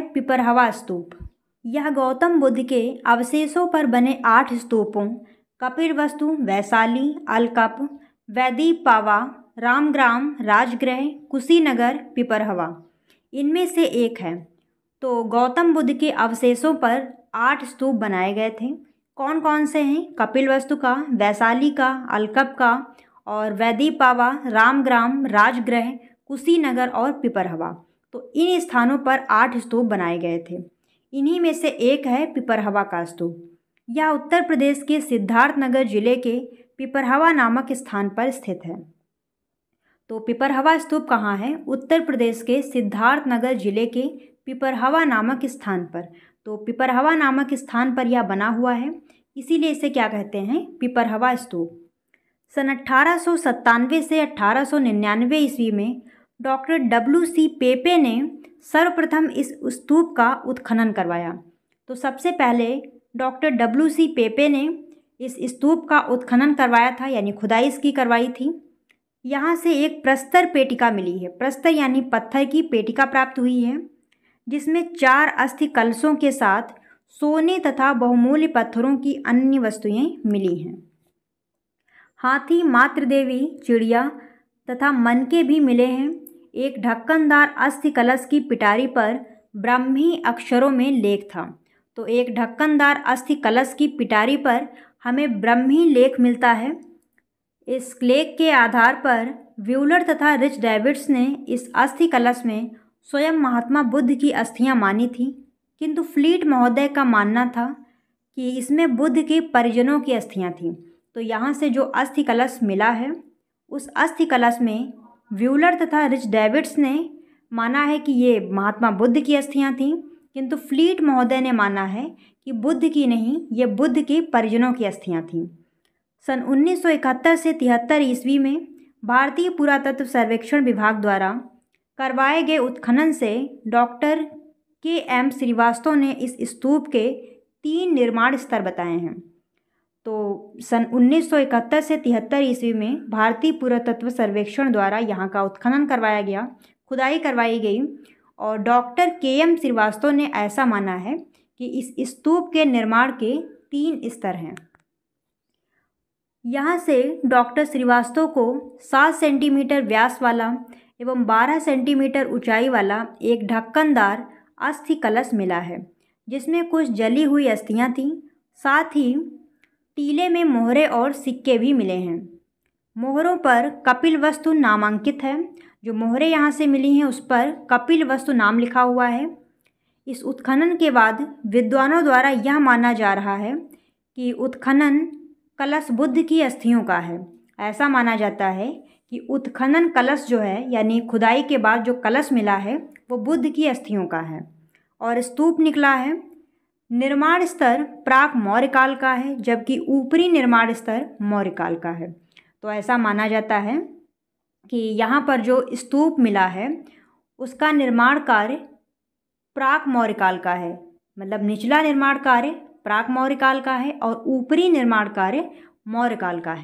पिपरहवा स्तूप। यह गौतम बुद्ध के अवशेषों पर बने 8 स्तूपों कपिलवस्तु, वैशाली, अलकप, वैदीपावा, रामग्राम, राजगृह, कुशीनगर, पिपरहवा इनमें से एक है। तो गौतम बुद्ध के अवशेषों पर 8 स्तूप बनाए गए थे। कौन कौन से हैं? कपिलवस्तु का, वैशाली का, अलकप का और वैदीपावा, रामग्राम, राजगृह, कुशीनगर और पिपरहवा। तो इन स्थानों पर 8 स्तूप बनाए गए थे। इन्हीं में से एक है पिपरहवा का स्तूप। यह उत्तर प्रदेश के सिद्धार्थनगर जिले के पिपरहवा नामक स्थान पर स्थित है। तो पिपरहवा स्तूप कहाँ है? उत्तर प्रदेश के सिद्धार्थनगर जिले के पिपरहवा नामक स्थान पर। तो पिपरहवा नामक स्थान पर यह बना हुआ है, इसीलिए इसे क्या कहते हैं? पिपरहवा स्तूप। सन 1897 से 1899 ईस्वी में डॉक्टर WC पेपे ने सर्वप्रथम इस स्तूप का उत्खनन करवाया। तो सबसे पहले डॉक्टर WC पेपे ने इस स्तूप का उत्खनन करवाया था, यानी खुदाई इसकी करवाई थी। यहाँ से एक प्रस्तर पेटिका मिली है। प्रस्तर यानी पत्थर की पेटिका प्राप्त हुई है, जिसमें 4 अस्थि कलशों के साथ सोने तथा बहुमूल्य पत्थरों की अन्य वस्तुएं मिली हैं। हाथी, मातृदेवी, चिड़िया तथा मनके भी मिले हैं। एक ढक्कनदार अस्थि कलश की पिटारी पर ब्राह्मी अक्षरों में लेख था। तो एक ढक्कनदार अस्थि कलश की पिटारी पर हमें ब्राह्मी लेख मिलता है। इस लेख के आधार पर व्यूलर तथा रिच डेविड्स ने इस अस्थि कलश में स्वयं महात्मा बुद्ध की अस्थियां मानी थी, किंतु फ्लीट महोदय का मानना था कि इसमें बुद्ध के परिजनों की अस्थियां थीं। तो यहाँ से जो अस्थि कलश मिला है, उस अस्थि कलश में व्यूलर तथा रिच डेविड्स ने माना है कि ये महात्मा बुद्ध की अस्थियां थीं, किंतु फ्लीट महोदय ने माना है कि बुद्ध की नहीं, ये बुद्ध के परिजनों की अस्थियां थीं। सन 1971 से 73 ईस्वी में भारतीय पुरातत्व सर्वेक्षण विभाग द्वारा करवाए गए उत्खनन से डॉक्टर KM श्रीवास्तव ने इस स्तूप के 3 निर्माण स्तर बताए हैं। तो सन 1971 से 73 ईस्वी में भारतीय पुरातत्व सर्वेक्षण द्वारा यहाँ का उत्खनन करवाया गया, खुदाई करवाई गई और डॉक्टर KM श्रीवास्तव ने ऐसा माना है कि इस स्तूप के निर्माण के 3 स्तर हैं। यहाँ से डॉक्टर श्रीवास्तव को 7 सेंटीमीटर व्यास वाला एवं 12 सेंटीमीटर ऊंचाई वाला एक ढक्कनदार अस्थि कलश मिला है, जिसमें कुछ जली हुई अस्थियां थीं। साथ ही टीले में मोहरे और सिक्के भी मिले हैं। मोहरों पर कपिलवस्तु नामांकित है। जो मोहरें यहाँ से मिली हैं उस पर कपिलवस्तु नाम लिखा हुआ है। इस उत्खनन के बाद विद्वानों द्वारा यह माना जा रहा है कि उत्खनन कलश बुद्ध की अस्थियों का है। ऐसा माना जाता है कि उत्खनन कलश जो है, यानी खुदाई के बाद जो कलश मिला है, वो बुद्ध की अस्थियों का है और स्तूप निकला है। निर्माण स्तर प्राक मौर्य काल का है, जबकि ऊपरी निर्माण स्तर मौर्य काल का है। तो ऐसा माना जाता है कि यहाँ पर जो स्तूप मिला है उसका निर्माण कार्य प्राक मौर्य काल का है, मतलब निचला निर्माण कार्य प्राक मौर्य काल का है और ऊपरी निर्माण कार्य मौर्य काल का है।